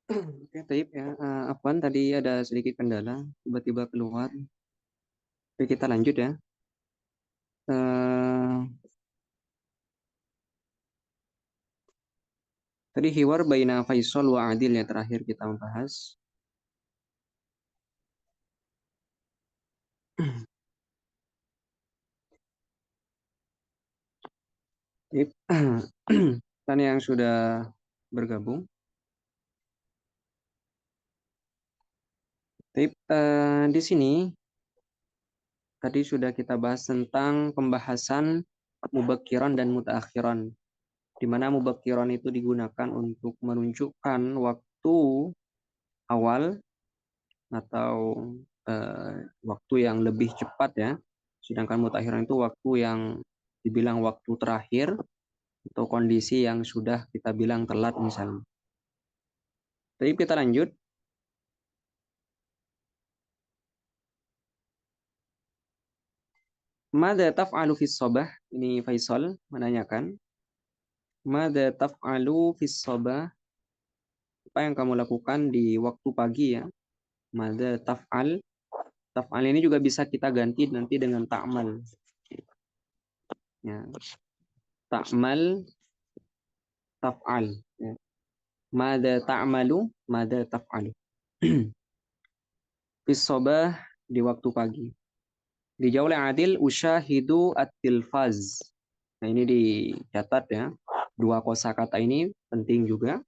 Oke, Taib ya. Afwan, tadi ada sedikit kendala, tiba-tiba keluar. Oke, kita lanjut ya. Eh, Tadi hiwar baina Faisal wa Adil yang terakhir kita membahas. Taib. Dan yang sudah bergabung. Taib, di sini tadi sudah kita bahas tentang pembahasan mubakkiran dan mutaakhiran, di mana mubakkiran itu digunakan untuk menunjukkan waktu awal atau waktu yang lebih cepat ya. Sedangkan mutakhiran itu waktu yang dibilang waktu terakhir atau kondisi yang sudah kita bilang telat misalnya. Jadi kita lanjut. Mada taf'alu fis sabah? Ini Faisal menanyakan. Mada taf'alu fis sabah? Apa yang kamu lakukan di waktu pagi ya? Mada taf'al? Taf'al ini juga bisa kita ganti nanti dengan ta'mal. Ya. Ta'mal, taf'al. Ya. Mada ta'malu? Mada taf'alu? Fis sabah, di waktu pagi. Dijawab oleh Adil, usyahidu at-tilfaz. Nah, ini dicatat ya. Dua kosakata ini penting juga.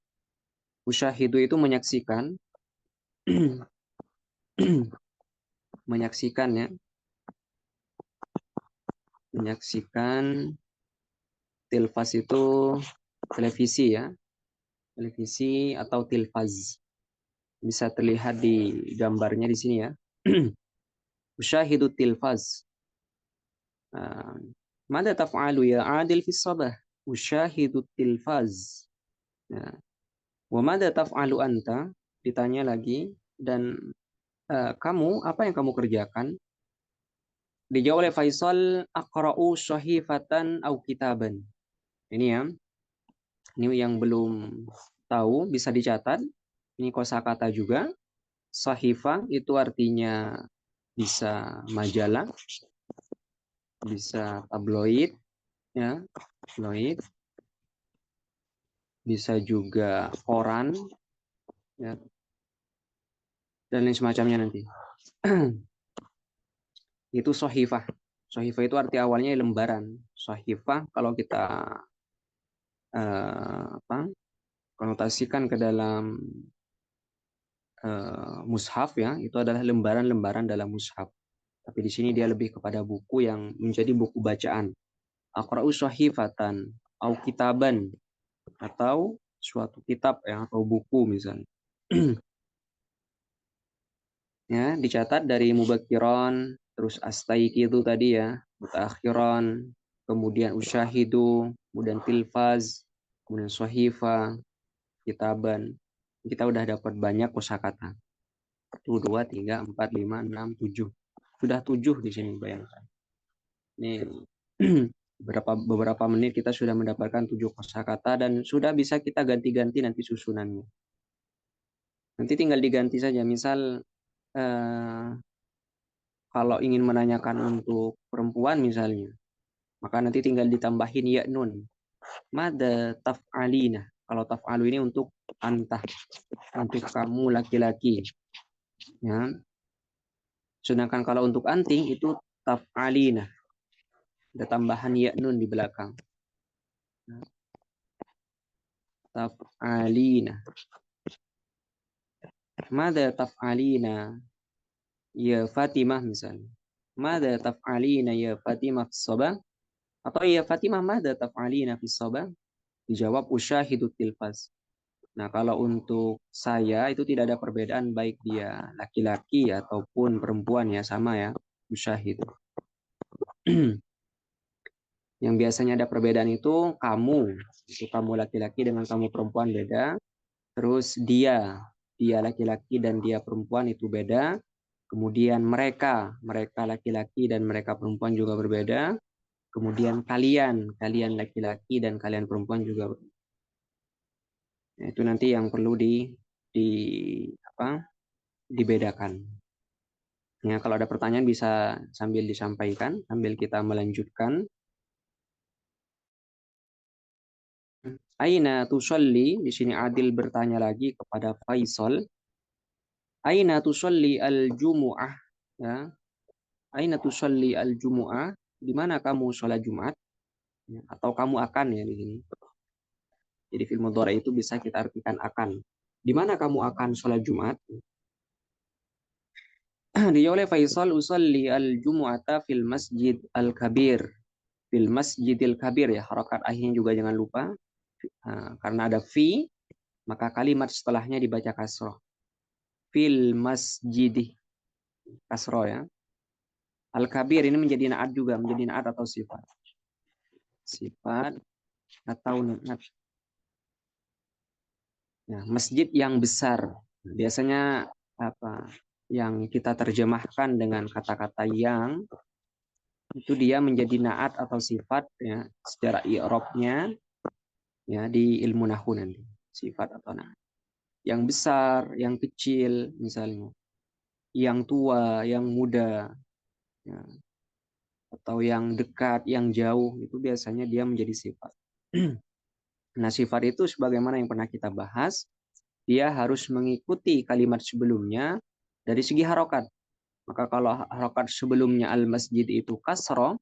Usyahidu itu menyaksikan, menyaksikan ya, menyaksikan. Tilfaz itu televisi ya, televisi atau tilfaz. Bisa terlihat di gambarnya di sini ya. Usyahidu tilfaz. Ah, Mada taf'alu ya Adil fis sabah? Usyahidu tilfaz. Nah, wa mada taf'alu anta? Ditanya lagi. Dan kamu, apa yang kamu kerjakan? Dijawab oleh Faisal, aqra'u syahifatan au kitaban. Ini ya, ini yang belum tahu bisa dicatat. Ini kosakata juga. Sahifah itu artinya bisa majalah, bisa tabloid, ya, tabloid, bisa juga koran, ya, dan lain semacamnya nanti. Itu sahifah. Sahifah itu arti awalnya lembaran. Sahifah kalau kita apa konotasikan ke dalam mushaf ya, itu adalah lembaran-lembaran dalam mushaf. Tapi di sini dia lebih kepada buku yang menjadi buku bacaan. Aqra'u sahifatan au kitaban, atau suatu kitab ya atau buku misalnya. Ya, dicatat dari mubakiron, terus astaiki itu tadi ya, mutakhiron, kemudian usyahidu, kemudian tilfaz, kemudian sahifa, kitaban. Kita udah dapat banyak kosakata. 1, 2, 3, 4, 5, 6, 7. Sudah 7 di sini bayangkan. Ini beberapa menit kita sudah mendapatkan 7 kosakata dan sudah bisa kita ganti-ganti nanti susunannya. Nanti tinggal diganti saja. Misal eh, kalau ingin menanyakan untuk perempuan misalnya, maka nanti tinggal ditambahin ya nun. Mada taf'alina. Kalau taf'alu ini untuk antah, untuk kamu laki-laki. Ya. Sedangkan kalau untuk anting itu taf'alina. Ada tambahan ya nun di belakang. Taf'alina. Mada taf'alina ya Fatimah misalnya. Mada taf'alina ya Fatimah fis sabah? Atau ya Fatimah mada taf'alina fis sabah? Dijawab usyahidu tilfaz. Nah, kalau untuk saya itu tidak ada perbedaan baik dia laki-laki ataupun perempuan ya, sama ya, usyahidu. Yang biasanya ada perbedaan itu kamu laki-laki dengan kamu perempuan beda. Terus dia laki-laki dan dia perempuan itu beda. Kemudian mereka laki-laki dan mereka perempuan juga berbeda. Kemudian kalian laki-laki dan kalian perempuan juga berbeda. Nah, itu nanti yang perlu di dibedakan. Ya, kalau ada pertanyaan bisa sambil disampaikan, sambil kita melanjutkan. Aina tusalli, di sini Adil bertanya lagi kepada Faisal. Aina tusalli al-jumu'ah? Ya. Aina tusalli al-jumu'ah? Di mana kamu sholat Jumat? Ya, atau kamu akan ya di sini. Jadi fi'il mudhari itu bisa kita artikan akan. Di mana kamu akan sholat Jumat? Dijawab oleh Faisal, usalli al-jumu'ata fil masjid al-kabir. Fil masjidil kabir ya, harokat akhirnya juga jangan lupa. Karena ada fi, maka kalimat setelahnya dibaca kasroh. Fil masjidi, kasroh ya. Al-kabir ini menjadi naat juga, menjadi naat atau sifat. Sifat atau naat. Nah, masjid yang besar. Biasanya apa yang kita terjemahkan dengan kata-kata yang itu dia menjadi naat atau sifat ya secara i'rabnya ya di ilmu nahwu nanti. Sifat atau naat. Yang besar, yang kecil misalnya. Yang tua, yang muda. Ya. Atau yang dekat, yang jauh, itu biasanya dia menjadi sifat. Nah, sifat itu sebagaimana yang pernah kita bahas, dia harus mengikuti kalimat sebelumnya dari segi harokat. Maka kalau harokat sebelumnya al-masjid itu kasroh,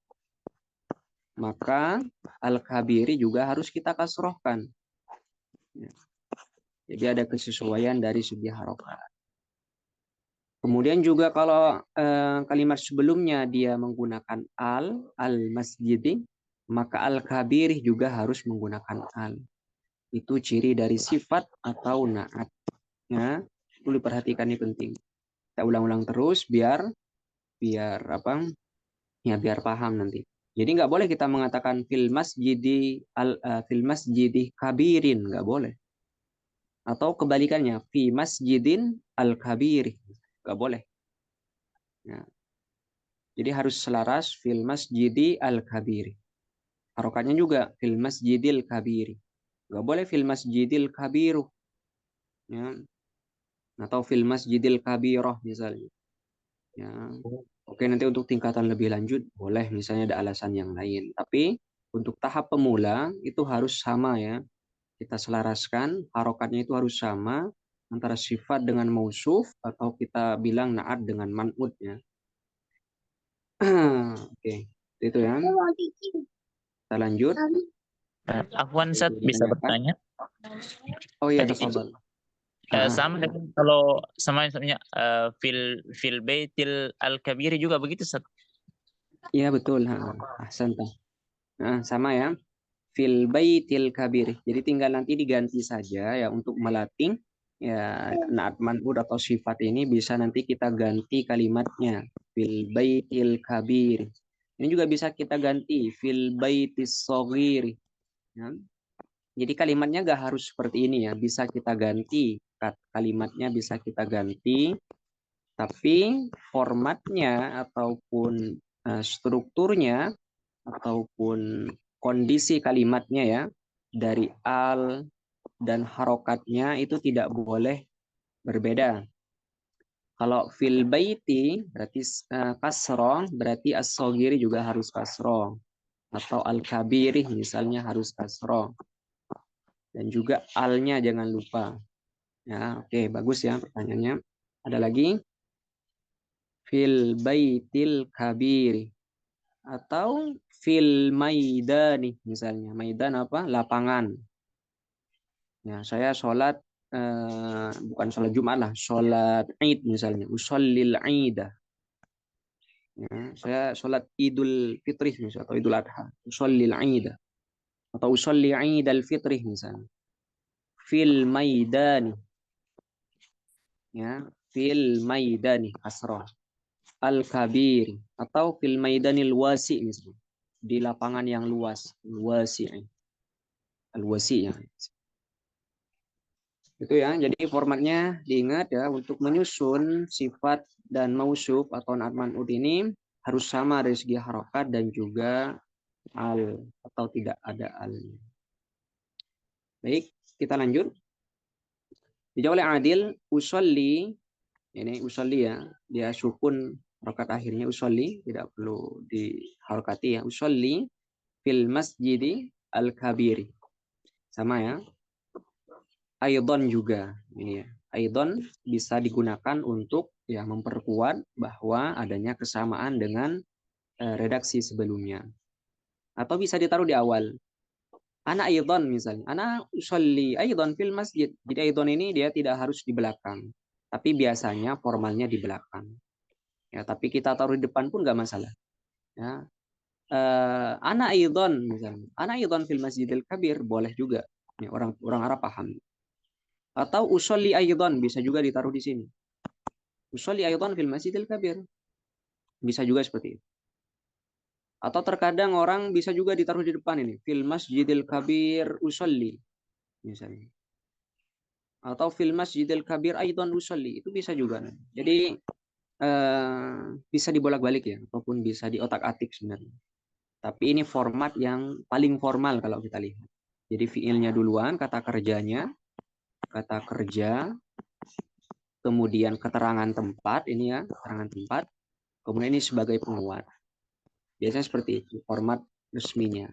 maka al-kabiri juga harus kita kasrohkan. Ya. Jadi ada kesesuaian dari segi harokat. Kemudian juga kalau kalimat sebelumnya dia menggunakan al-masjidi, maka al-kabiri juga harus menggunakan al. Itu ciri dari sifat atau naat. Ya, itu diperhatikan, ini penting. Kita ulang-ulang terus biar apa? Ya biar paham nanti. Jadi nggak boleh kita mengatakan fil masjidi kabirin, nggak boleh. Atau kebalikannya fi masjidin al kabir, nggak boleh. Ya. Jadi harus selaras fil masjidi al kabir. Harokatnya juga fil masjidil kabir. Nggak boleh fil masjidil kabiru. Ya. Atau fil masjidil kabiroh misalnya. Ya. Oke, nanti untuk tingkatan lebih lanjut boleh misalnya ada alasan yang lain. Tapi untuk tahap pemula itu harus sama ya. Kita selaraskan harokatnya itu harus sama antara sifat dengan mausuf atau kita bilang naat dengan man'ud ya. Oke, itu ya. Kita lanjut. Afwan, Sat, bisa bertanya? Oh iya, Tadi tafadhol. sama dengan kalau sama misalnya fil baitil al kabir juga begitu, Sat. Iya betul. Ahsan. Sama ya. Fil baitil kabir. Jadi tinggal nanti diganti saja ya untuk melatih ya naat man'ud atau sifat ini bisa nanti kita ganti kalimatnya fil baitil kabir. Ini juga bisa kita ganti fil baitis shaghir. Ya. Jadi kalimatnya gak harus seperti ini ya, bisa kita ganti. Kalimatnya bisa kita ganti, tapi formatnya ataupun strukturnya ataupun kondisi kalimatnya ya dari al dan harokatnya itu tidak boleh berbeda. Kalau fil baiti berarti kasroh, berarti as-shogiri juga harus kasroh. Atau al-kabiri misalnya harus kasroh. Dan juga alnya jangan lupa. Ya, oke, bagus ya pertanyaannya. Ada lagi? Fil baitil kabiri. Atau fil maidani misalnya. Maidan apa? Lapangan. Ya, saya sholat bukan sholat Jumat lah, sholat Id misalnya. Usallil Aidah. Ya, saya sholat Idul Fitri misalnya atau Idul Adha. Usallil Aidah. Atau usalli Idul Fitri misalnya. Fil maidani. Ya, fil maidani asrah al-kabir atau fil maidanil wasi misalnya di lapangan yang luas wasi al-wasi ya itu ya. Jadi formatnya diingat ya untuk menyusun sifat dan mausuf atau naat man'ud ini harus sama dari segi harokat dan juga al atau tidak ada al. Baik, kita lanjut. Dijawab oleh Adil, usolli, ini usolli ya, dia sukun rokat akhirnya usolli, tidak perlu diharokati ya. Usolli fil masjidi al-kabiri. Sama ya. Aidon juga ini ya. Aidon bisa digunakan untuk ya memperkuat bahwa adanya kesamaan dengan redaksi sebelumnya. Atau bisa ditaruh di awal. Ana aidon misalnya. Ana usolli aidon fil masjid. Jadi aidon ini dia tidak harus di belakang. Tapi biasanya formalnya di belakang. Ya, tapi kita taruh di depan pun nggak masalah. Ya. Ana aidon misalnya. Ana aidon fil masjidil kabir boleh juga. Ya, orang Arab paham. Atau usolli aidon bisa juga ditaruh di sini. Usolli aidon fil masjidil kabir. Bisa juga seperti itu. Atau terkadang orang bisa juga ditaruh di depan ini. Fil masjidil kabir usolli. Misalnya. Atau fil masjidil kabir aidon usolli. Itu bisa juga. Jadi bisa dibolak-balik ya. Ataupun bisa diotak-atik sebenarnya. Tapi ini format yang paling formal kalau kita lihat. Jadi fiilnya duluan, kata kerjanya, kata kerja, kemudian keterangan tempat, ini ya, keterangan tempat, kemudian ini sebagai penguat. Biasanya seperti itu, format resminya.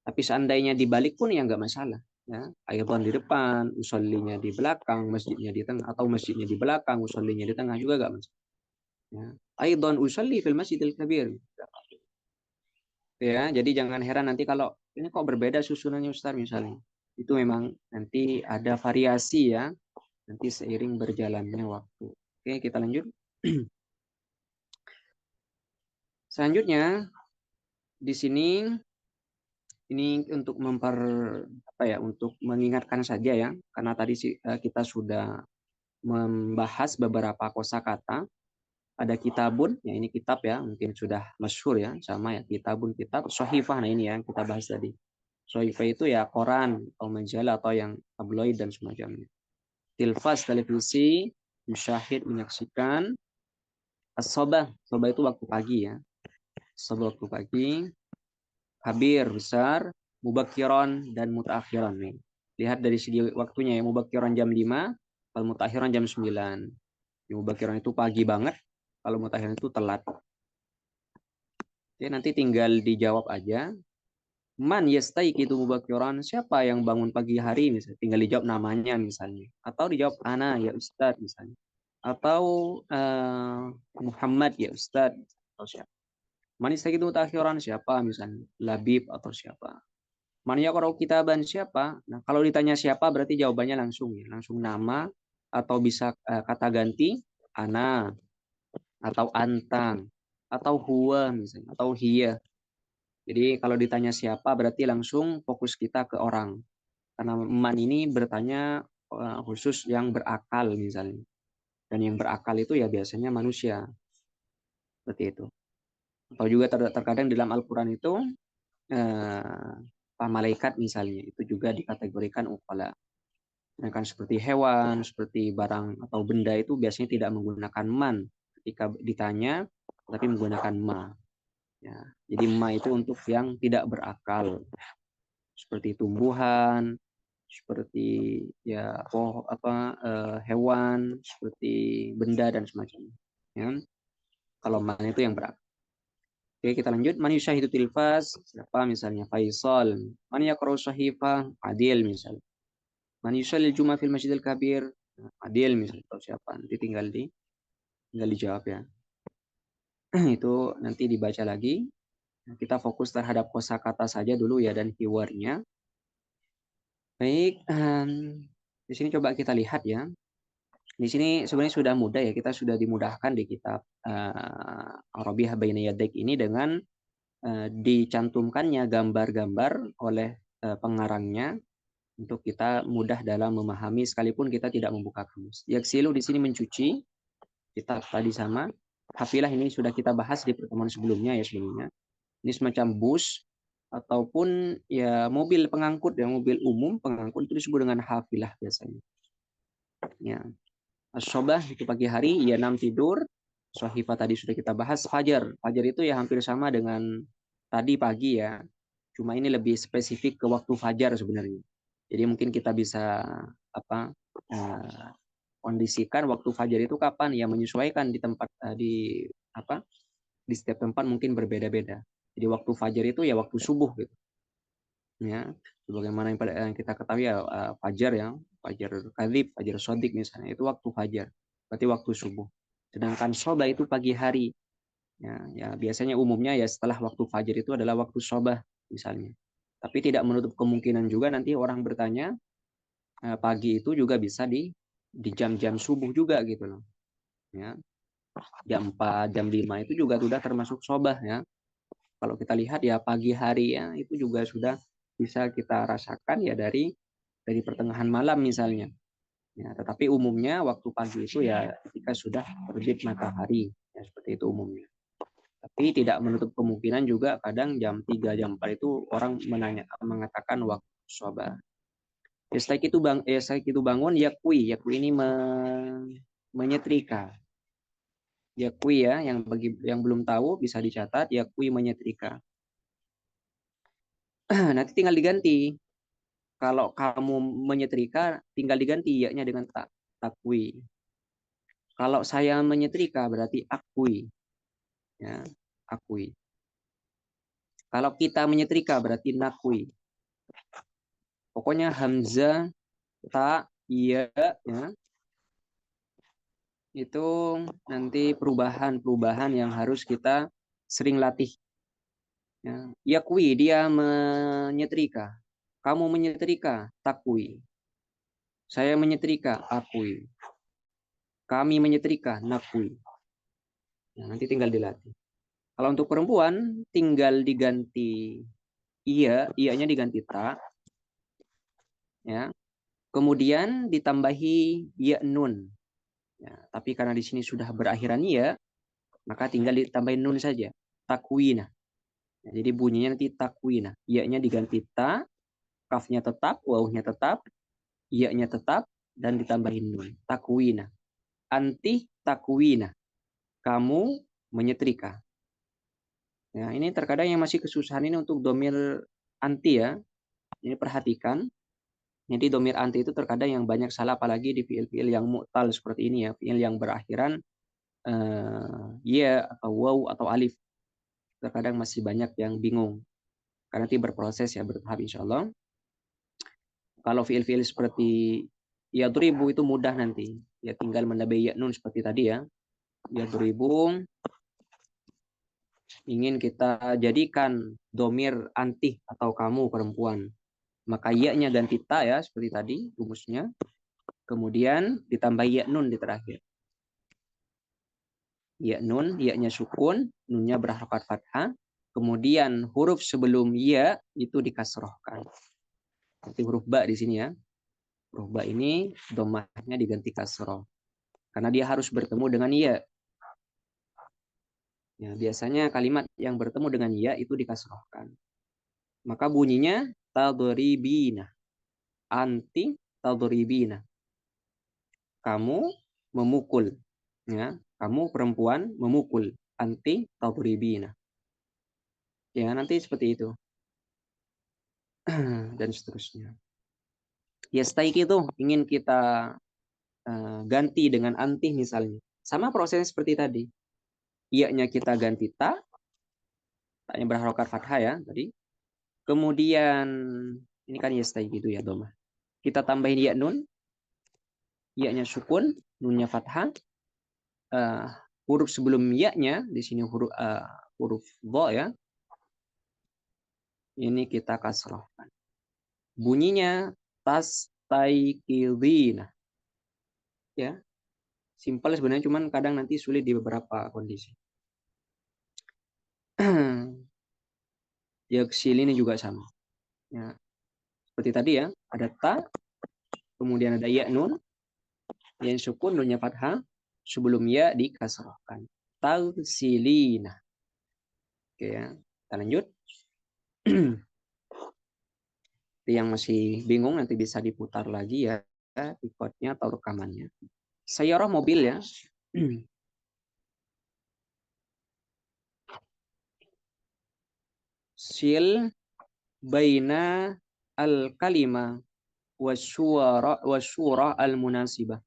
Tapi seandainya dibalik pun ya nggak masalah. Ya, Aidon di depan, usollinya di belakang, masjidnya di tengah, atau masjidnya di belakang, usollinya di tengah juga nggak masalah. Ya. Aidon usolli fil masjidil kabir. Ya, jadi jangan heran nanti kalau ini kok berbeda susunannya Ustaz misalnya. Itu memang nanti ada variasi ya, nanti seiring berjalannya waktu. Oke, kita lanjut. Selanjutnya di sini ini untuk untuk mengingatkan saja ya, karena tadi kita sudah membahas beberapa kosakata. Ada kitabun, ya ini kitab ya, mungkin sudah masyhur ya, sama ya kitabun kitab, sohifah, nah ini ya yang kita bahas tadi. Sohifah itu ya koran atau majalah atau yang tabloid dan semacamnya. Tilfas televisi, musyahid menyaksikan, as-sobah, sobah itu waktu pagi ya, sobah waktu pagi, kabir besar, mubakiron dan mutakhiron nih. Lihat dari segi waktunya ya, mubakiron jam 5, kalau mutakhiron jam 9. Mubakiron itu pagi banget, kalau mutakhiron itu telat. Oke, nanti tinggal dijawab aja. Man yastaiqidu mubakiron, siapa yang bangun pagi hari misalnya, tinggal dijawab namanya misalnya, atau dijawab ana ya Ustadz misalnya, atau Muhammad ya Ustadz, atau siapa. Man yastaiqidu mutakhiran siapa misalnya, Labib atau siapa. Man yaqra'u kitaban siapa. Nah, kalau ditanya siapa berarti jawabannya langsung ya, langsung nama, atau bisa kata ganti ana atau antang atau huwa misalnya, atau hiya. Jadi kalau ditanya siapa berarti langsung fokus kita ke orang. Karena man ini bertanya khusus yang berakal misalnya. Dan yang berakal itu ya biasanya manusia. Seperti itu. Atau juga terkadang dalam Al-Quran itu malaikat misalnya. Itu juga dikategorikan ukala. Sedangkan seperti hewan, seperti barang atau benda itu biasanya tidak menggunakan man ketika ditanya, tapi menggunakan ma. Ya. Jadi ma itu untuk yang tidak berakal. Seperti tumbuhan, seperti ya hewan, seperti benda dan semacamnya. Ya. Kalau mana itu yang berakal. Oke, kita lanjut. Man yusyahidu tilfas, siapa misalnya Faisal. Man yaqra'u sahifah, Adil misalnya. Man yusallil Jumat fil Masjidil Kabir, Adil misalnya atau siapa. Nanti tinggal dijawab ya. Itu nanti dibaca lagi. Kita fokus terhadap kosakata saja dulu ya dan keywordnya. Baik, di sini coba kita lihat ya. Di sini sebenarnya sudah mudah ya, kita sudah dimudahkan di kitab Arabiyah Baina Yadaik ini dengan dicantumkannya gambar-gambar oleh pengarangnya untuk kita mudah dalam memahami sekalipun kita tidak membuka kamus. Yaksilu di sini mencuci, kitab tadi sama. Hafilah ini sudah kita bahas di pertemuan sebelumnya ya sebelumnya. Ini semacam bus ataupun ya mobil pengangkut ya, mobil umum pengangkut itu disebut dengan hafilah biasanya. Ya. As-sobah itu pagi hari, ya 6 tidur. Sohifah tadi sudah kita bahas. Fajar. Fajar itu ya hampir sama dengan tadi pagi ya. Cuma ini lebih spesifik ke waktu fajar sebenarnya. Jadi mungkin kita bisa kondisikan waktu fajar itu kapan, ya menyesuaikan di tempat di setiap tempat mungkin berbeda-beda. Jadi waktu fajar itu ya waktu subuh gitu. Ya, sebagaimana yang kita ketahui ya, fajar ya, fajar kadzib, fajar shadiq misalnya, itu waktu fajar. Berarti waktu subuh. Sedangkan sobah itu pagi hari. Ya biasanya umumnya ya setelah waktu fajar itu adalah waktu sobah misalnya. Tapi tidak menutup kemungkinan juga nanti orang bertanya pagi itu juga bisa di jam-jam subuh juga gitu loh. Ya, jam 4, jam 5 itu juga sudah termasuk sobah ya. Kalau kita lihat ya pagi hari ya itu juga sudah bisa kita rasakan ya dari pertengahan malam misalnya. Ya, tetapi umumnya waktu pagi itu ya ketika sudah terbit matahari ya, seperti itu umumnya. Tapi tidak menutup kemungkinan juga kadang jam 3, jam 4 itu orang mengatakan waktu sobah. Ya, setelah itu bangun yakwi ini menyetrika. Yakwi ya, yang bagi yang belum tahu bisa dicatat, yakwi menyetrika. Nanti tinggal diganti. Kalau kamu menyetrika, tinggal diganti ya-nya dengan takwi. Kalau saya menyetrika berarti akwi. Ya, akwi. Kalau kita menyetrika berarti nakwi. Pokoknya hamzah, ta, iya, ya, itu nanti perubahan yang harus kita sering latih. Ya, yakwi dia menyetrika. Kamu menyetrika, takwi. Saya menyetrika, akui. Kami menyetrika, nakui. Nah, nanti tinggal dilatih. Kalau untuk perempuan, tinggal diganti iya-nya diganti ta. Ya. Kemudian ditambahi ya nun. Ya, tapi karena di sini sudah berakhiran iya, maka tinggal ditambahin nun saja. Takwina. Ya, jadi bunyinya nanti takwina. Iya-nya diganti ta, kafnya tetap, wawuhnya tetap, iya-nya tetap, dan ditambahin nun. Takwina. Anti takwina. Kamu menyetrika. Ya, ini terkadang yang masih kesusahan ini untuk domir anti ya. Ini perhatikan. Jadi domir anti itu terkadang yang banyak salah, apalagi di fiil-fiil yang mu'tal seperti ini ya. Fiil yang berakhiran ya atau waw atau alif. Terkadang masih banyak yang bingung. Karena nanti berproses ya, bertahap insya Allah. Kalau fiil-fiil seperti yadribu itu mudah nanti. Ya tinggal menambahi ya nun seperti tadi ya. Yadribu ingin kita jadikan domir antih atau kamu perempuan, maka ya-nya ganti ta ya seperti tadi rumusnya, kemudian ditambah ya nun di terakhir. Ya nun, ya-nya sukun, nunnya berharokat fathah, kemudian huruf sebelum ya itu dikasrohkan. Seperti huruf ba di sini ya. Huruf ba ini domahnya diganti kasroh karena dia harus bertemu dengan ya. Ya, biasanya kalimat yang bertemu dengan ya itu dikasrohkan. Maka bunyinya tadribina. Anti tadribina. Kamu memukul. Ya, kamu perempuan memukul. Anti tadribina. Ya, nanti seperti itu. Dan seterusnya. Ya, staik itu ingin kita ganti dengan anti misalnya. Sama prosesnya seperti tadi. Iya-nya kita ganti ta. Ta-nya berharokat fathah ya tadi. Kemudian ini kan ya staik itu ya domah. Kita tambahin ya nun. Ya-nya sukun, nunnya fathah. Huruf sebelum ya-nya di sini huruf dha ya. Ini kita kasrohkan. Bunyinya tastaikidina. Ya. Simpel sebenarnya, cuman kadang nanti sulit di beberapa kondisi. Yaksil ini juga sama. Ya. Seperti tadi ya, ada ta, kemudian ada ya nun, yang sukun nunnya fathah, sebelum ya dikasrohkan. Tagsilina. Oke ya, kita lanjut. Yang masih bingung nanti bisa diputar lagi ya recordnya atau rekamannya. Sayyarah mobil ya. Sil baina al kalima wasyura al-munasibah.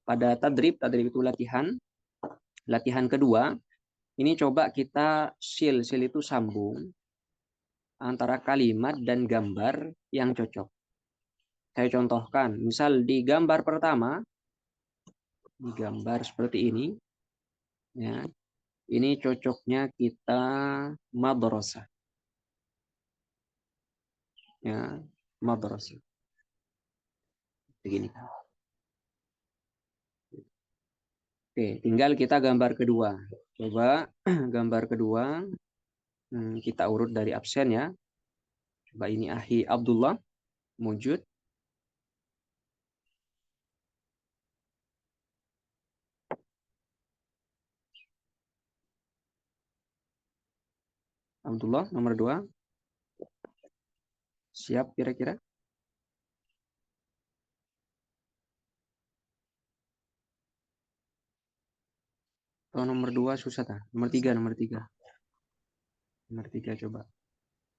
Pada tadrib itu latihan kedua, ini coba kita sil itu sambung antara kalimat dan gambar yang cocok. Saya contohkan, misal di gambar pertama, di gambar seperti ini, ya, ini cocoknya kita madrasah. Ya, madrasah. Begini. Oke, tinggal kita gambar kedua. Coba gambar kedua, kita urut dari absen ya. Coba ini Ahi Abdullah, wujud. Abdullah nomor 2. Siap kira-kira? Oh, nomor 2 susah tak? Nomor 3. Nomor 3 coba.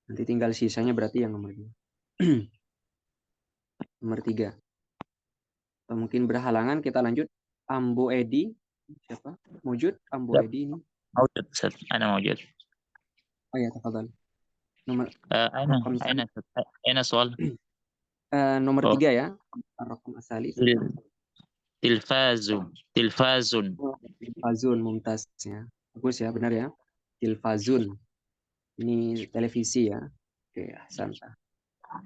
Nanti tinggal sisanya berarti yang nomor 2. Nomor 3. Atau mungkin berhalangan kita lanjut. Ambo Edi. Siapa? Wujud Ambo Edi ini. موجود أستاذ أنا موجود. Oh ya, tafadhal. Nomor أين السؤال؟ nomor 3 ya. Raqam asali. Tilfazun. Tilfazun, mumtaz ya. Bagus ya, benar ya. Tilfazun. Ini televisi ya. Oke, santa.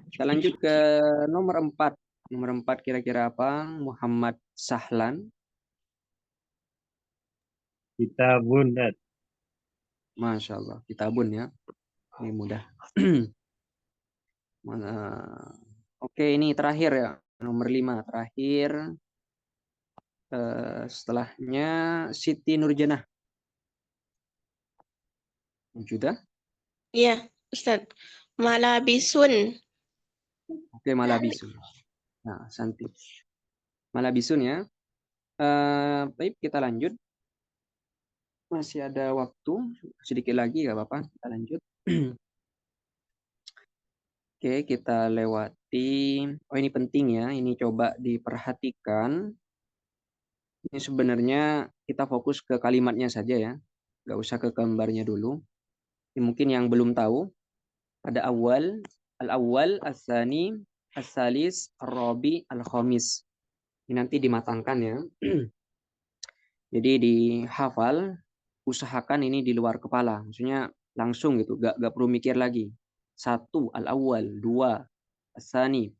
Kita lanjut ke nomor 4. Nomor 4 kira-kira apa? Muhammad Sahlan. Kitabun. Masya Allah, kitabun ya. Ini mudah. Oke, ini terakhir ya. Nomor 5 terakhir. Setelahnya Siti Nurjanah. Sudah? Iya, Ustaz. Malabisun. Oke, malabisun. Nah, Santi. Malabisun ya. Baik, kita lanjut. Masih ada waktu sedikit lagi, nggak apa-apa. Kita lanjut. Oke, kita lewati. Oh, ini penting ya. Ini coba diperhatikan. Ini sebenarnya kita fokus ke kalimatnya saja ya. Nggak usah ke gambarnya dulu. Ini mungkin yang belum tahu. Ada awal, al-awwal, as-sani, as-salis, ar-rabi, al-khamis. Ini nanti dimatangkan ya. Jadi dihafal, usahakan ini di luar kepala. Maksudnya langsung gitu, gak perlu mikir lagi. 1, al-awwal, 2, as-sani,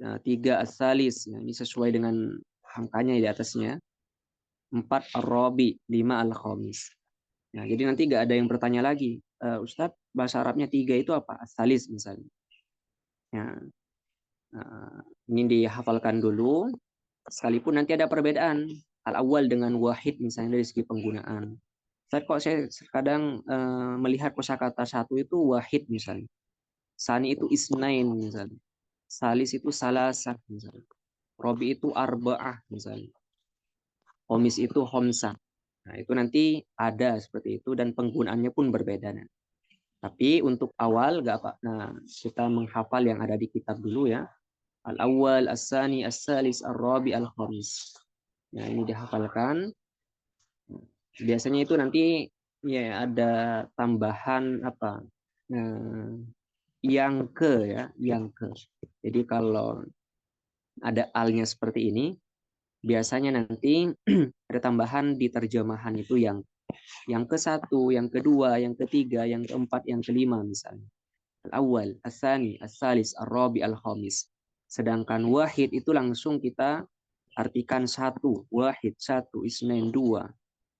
3, as-salis. Nah, ini sesuai dengan angkanya di atasnya. 4, ar-rabi, 5, al-khamis. Nah, jadi nanti gak ada yang bertanya lagi. Ustadz, bahasa Arabnya 3 itu apa? As-salis misalnya. Ya. Ini dihafalkan dulu. Sekalipun nanti ada perbedaan. Al-awwal dengan wahid misalnya dari segi penggunaan. Kok saya kadang melihat kosakata 1 itu wahid misalnya. Sani itu isnain misalnya. Salis itu salasah misalnya. Robi itu arba'ah misalnya. Homis itu homsah. Nah, itu nanti ada seperti itu dan penggunaannya pun berbeda. Tapi untuk awal nggak apa. Nah, kita menghafal yang ada di kitab dulu ya. Al-awwal, as-sani, as-salis, ar-rabi, al-khamis. Nah, ini dihafalkan. Biasanya itu nanti ya ada tambahan apa? Yang ke ya, yang ke. Jadi kalau ada alnya seperti ini, biasanya nanti ada tambahan di terjemahan itu yang ke-1, yang kedua, yang ketiga, yang keempat, yang kelima misalnya. Al-awwal, as-sani, as-salis, ar-rabi, al-khamis. Sedangkan wahid itu langsung kita artikan 1, wahid 1, isnain 2,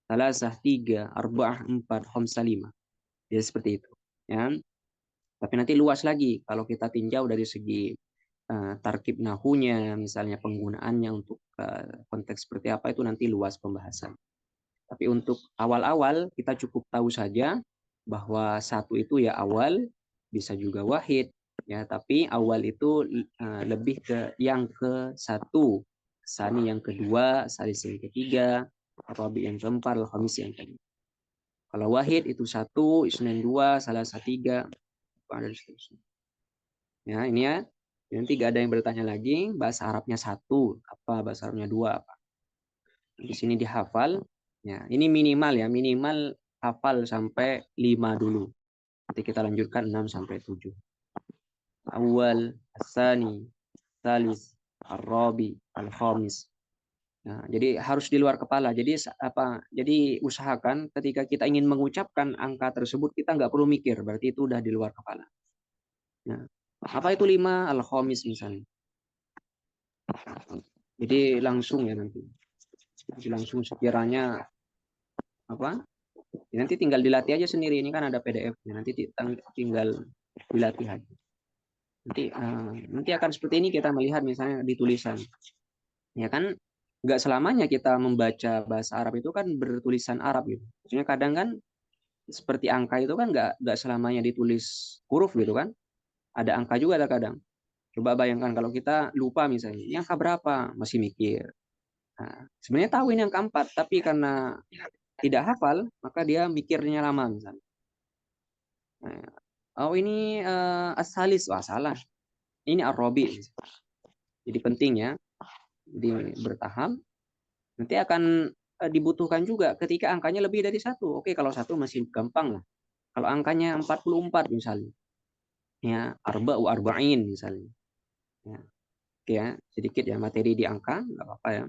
salasah 3, arba'ah 4, khamsah 5. Jadi seperti itu. Ya. Tapi nanti luas lagi kalau kita tinjau dari segi tarkib nahunya, misalnya penggunaannya untuk konteks seperti apa itu nanti luas pembahasan. Tapi untuk awal-awal kita cukup tahu saja bahwa 1 itu ya awal, bisa juga wahid ya, tapi awal itu lebih ke yang ke-1, sani yang kedua, salis yang ketiga, rabi yang keempat, al-khamis yang kelima. Kalau wahid itu 1, isnain 2, salasah 3, dan seterusnya. Ya, ini ya. Nanti gak ada yang bertanya lagi, bahasa Arabnya 1 apa, bahasa Arabnya 2 apa. Di sini dihafal. Ya, ini minimal ya, minimal hafal sampai 5 dulu. Nanti kita lanjutkan 6 sampai 7. Awal, asani, salis, ar-rabi, al-khamis. Nah, jadi harus di luar kepala. Jadi Jadi usahakan ketika kita ingin mengucapkan angka tersebut kita nggak perlu mikir, berarti itu udah di luar kepala. Nah, apa itu 5 al-khamis misalnya? Jadi langsung ya nanti. Jadi langsung sekiranya apa? Ya, nanti tinggal dilatih aja sendiri. Ini kan ada PDF-nya. Nanti tinggal dilatih aja. Nanti akan seperti ini kita melihat misalnya di tulisan. Ya kan nggak selamanya kita membaca bahasa Arab itu kan bertulisan Arab gitu. Maksudnya kadang kan seperti angka itu kan nggak selamanya ditulis huruf gitu kan. Ada angka juga kadang. Coba bayangkan kalau kita lupa misalnya, ini angka berapa? Masih mikir. Nah, sebenarnya tahu ini angka 4, tapi karena tidak hafal, maka dia mikirnya lama misalnya. Nah, oh ini as-salis, wah salah. Ini ar-rabi. Jadi penting ya. Jadi bertahap. Nanti akan dibutuhkan juga ketika angkanya lebih dari 1. Oke, kalau 1 masih gampang lah. Kalau angkanya 44 misalnya. Ya, arba'u arba'in misalnya. Ya. Oke ya, sedikit ya materi di angka, nggak apa-apa ya.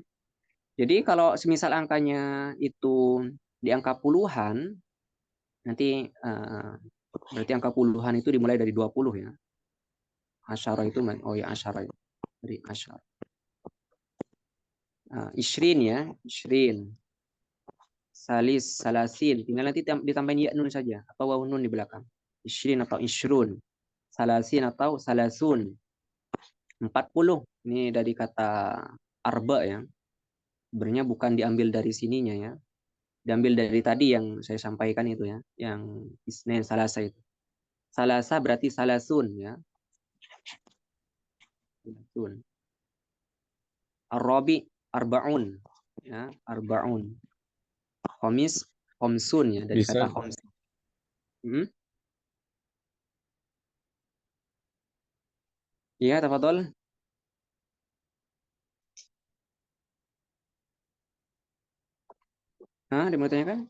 Jadi kalau semisal angkanya itu di angka puluhan, nanti berarti angka puluhan itu dimulai dari 20 ya. Asyara itu, oh ya asyara ya. Dari asyara. Ishrin ya, ishrin. Salis, salasin. Tinggal nanti ditambahin ya nun saja. Atau waw nun di belakang. Ishrin atau ishrun. Salasin atau salasun. 40. Ini dari kata arba ya. Sebenarnya bukan diambil dari sininya ya. Diambil dari tadi yang saya sampaikan itu ya. Yang isnen salasa itu. Salasa berarti salasun ya. Salasun. Ar-rabi arba'un ya, arba'un. Khamis khamsun ya dari Bisa. kata khams. Iya, tafadhol. Dia mau tanyakan?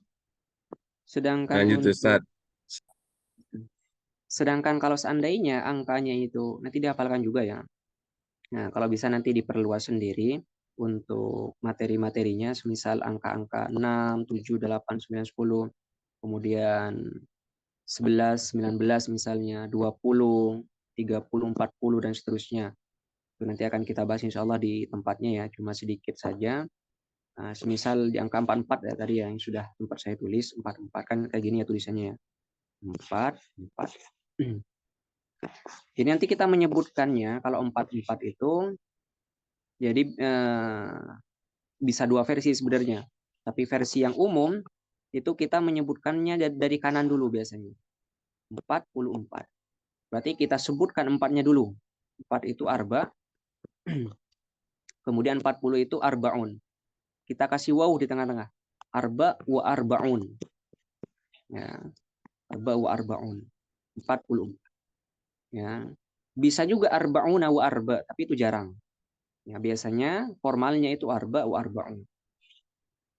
Sedangkan kalau seandainya angkanya itu nanti dihafalkan juga ya. Nah, kalau bisa nanti diperluas sendiri untuk materi-materinya, semisal angka-angka 6, 7, 8, 9, 10, kemudian 11, 19 misalnya, 20, 30, 40, dan seterusnya. Itu nanti akan kita bahas insya Allah di tempatnya ya, cuma sedikit saja. Nah, semisal di angka 44 ya tadi ya, yang sudah tempat saya tulis, 44 kan kayak gini ya tulisannya ya. 4. Jadi nanti kita menyebutkannya kalau 44 itu jadi bisa 2 versi sebenarnya. Tapi versi yang umum itu kita menyebutkannya dari kanan dulu biasanya. 44. Berarti kita sebutkan 4-nya dulu. 4 itu arba. Kemudian 40 itu arbaun. Kita kasih waw di tengah-tengah. Arba wa arbaun. Ya. Arba wa arbaun. 40. Ya. Bisa juga arbauna wa arba, tapi itu jarang. Ya, biasanya formalnya itu arba wa arba'un.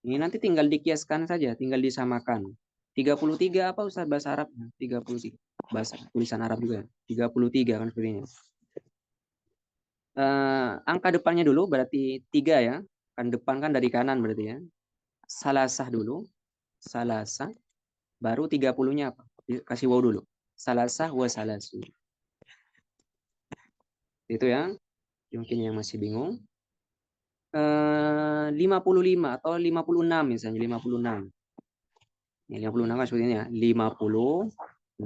Ini nanti tinggal dikiaskan saja, tinggal disamakan. 33 apa Ustaz bahasa Arab? 33. Bahasa tulisan Arab juga. 33 kan seperti ini. Angka depannya dulu berarti 3 ya. Kan depan kan dari kanan berarti ya. Salasah dulu. Salasah. Baru 30-nya apa? Kasih waw dulu. Salasah wa salasu. Itu ya. Mungkin yang masih bingung. 55 atau 56 misalnya 56. Ini 56 kan seperti ini ya. 56.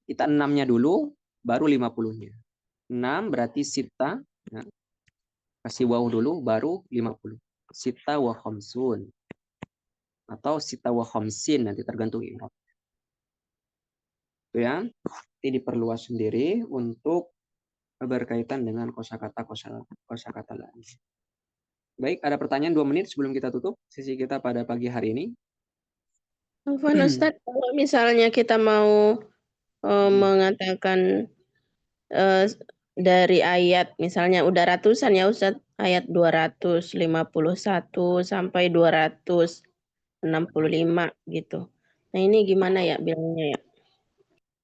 Kita 6-nya dulu baru 50-nya. 6 berarti sita ya. Kasih waw dulu baru 50. Sita wa khamsun. Atau sita wa khamsin nanti tergantung i'rab. Itu ya. Ini diperluas sendiri untuk berkaitan dengan kosakata lain. Baik, ada pertanyaan 2 menit sebelum kita tutup sesi kita pada pagi hari ini. Afwan Ustadz, kalau misalnya kita mau mengatakan dari ayat misalnya udah ratusan ya Ustaz, ayat 251 sampai 265 gitu. Nah ini gimana ya bilangnya ya?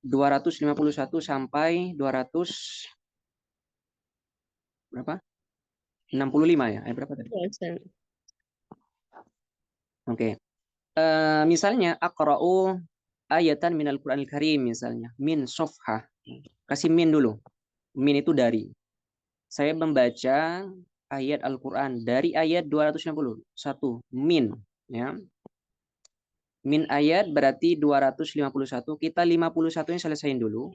251 sampai 200 berapa? 65 ya? Berapa tadi? Ya, Ustaz. Oke. Misalnya aqra'u ayatan minal Qur'anil Karim misalnya, min sofhah. Kasih min dulu. Min itu dari. Saya membaca ayat Al-Qur'an dari ayat 260. Satu, min, ya. Min ayat berarti 251. Kita 51-nya selesaiin dulu.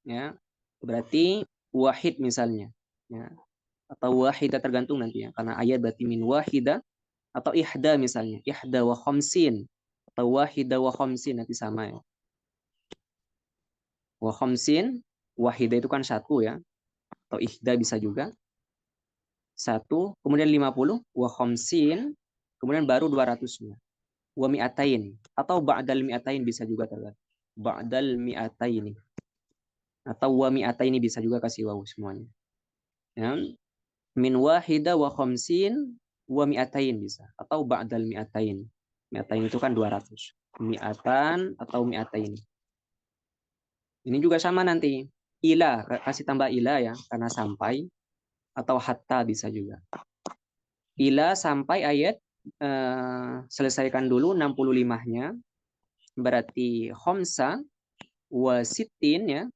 Ya. Berarti wahid misalnya, ya. Atau wahidah tergantung nanti ya. Karena ayat berarti min wahidah atau ihda misalnya, ihda wa khamsin atau wahida wa khamsin nanti sama ya. Wa khamsin, wahida itu kan satu ya, atau ihda bisa juga. Satu, kemudian 50, wa khamsin, kemudian baru 200-nya. Wa mi'atain, atau ba'dal mi'atain bisa juga tergantung. Ba'dal mi'ataini. Atau wa mi'ataini bisa juga kasih wawu semuanya. Ya. Min wahida wa khamsin, wa mi'atain bisa. Atau ba'dal mi'atain. Mi'atain itu kan 200. Mi'atan atau mi'atain. Ini juga sama nanti. Ila, kasih tambah ila ya, karena sampai. Atau hatta bisa juga. Ila sampai ayat, selesaikan dulu 65-nya. Berarti khomsa wa sittin ya.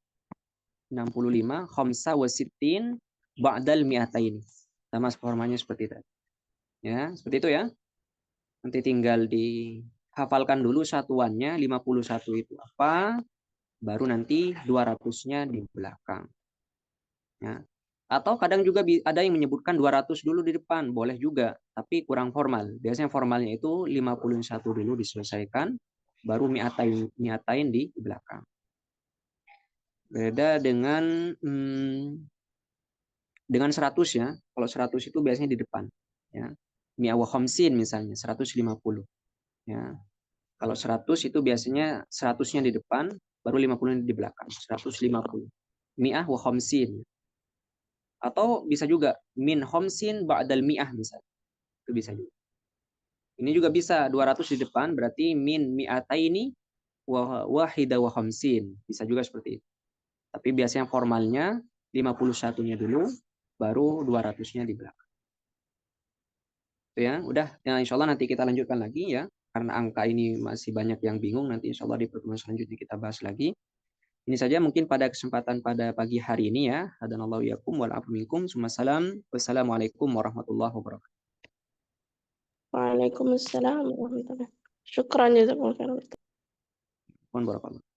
65, khomsa wa sittin ba'dal mi'atain. Sama formanya seperti itu. Ya, seperti itu ya. Nanti tinggal dihafalkan dulu satuannya, 51 itu apa, baru nanti 200-nya di belakang. Ya. Atau kadang juga ada yang menyebutkan 200 dulu di depan, boleh juga, tapi kurang formal. Biasanya formalnya itu 51 dulu diselesaikan, baru mi'atain di belakang. Beda dengan 100 ya. Kalau 100 itu biasanya di depan. Ya. Mi'a wa khamsin misalnya, 150. Ya. Kalau 100 itu biasanya 100-nya di depan, baru 50-nya di belakang. 150. Mi'ah wa khamsin. Atau bisa juga min khamsin ba'dal mi'ah misalnya. Itu bisa juga. Ini juga bisa 200 di depan berarti min mi'ataini wa wahida wa khamsin. Bisa juga seperti itu. Tapi biasanya formalnya 51-nya dulu baru 200-nya di belakang. Itu ya, udah. Ya, insya Allah nanti kita lanjutkan lagi ya. Karena angka ini masih banyak yang bingung, nanti insya Allah di pertemuan selanjutnya kita bahas lagi. Ini saja mungkin pada kesempatan pada pagi hari ini ya. Hadanallahu yakum wal afu minkum. Wassalamualaikum warahmatullahi wabarakatuh. Waalaikumsalam warahmatullahi wabarakatuh. Syukran jazakumullah khairan. Barakallahu.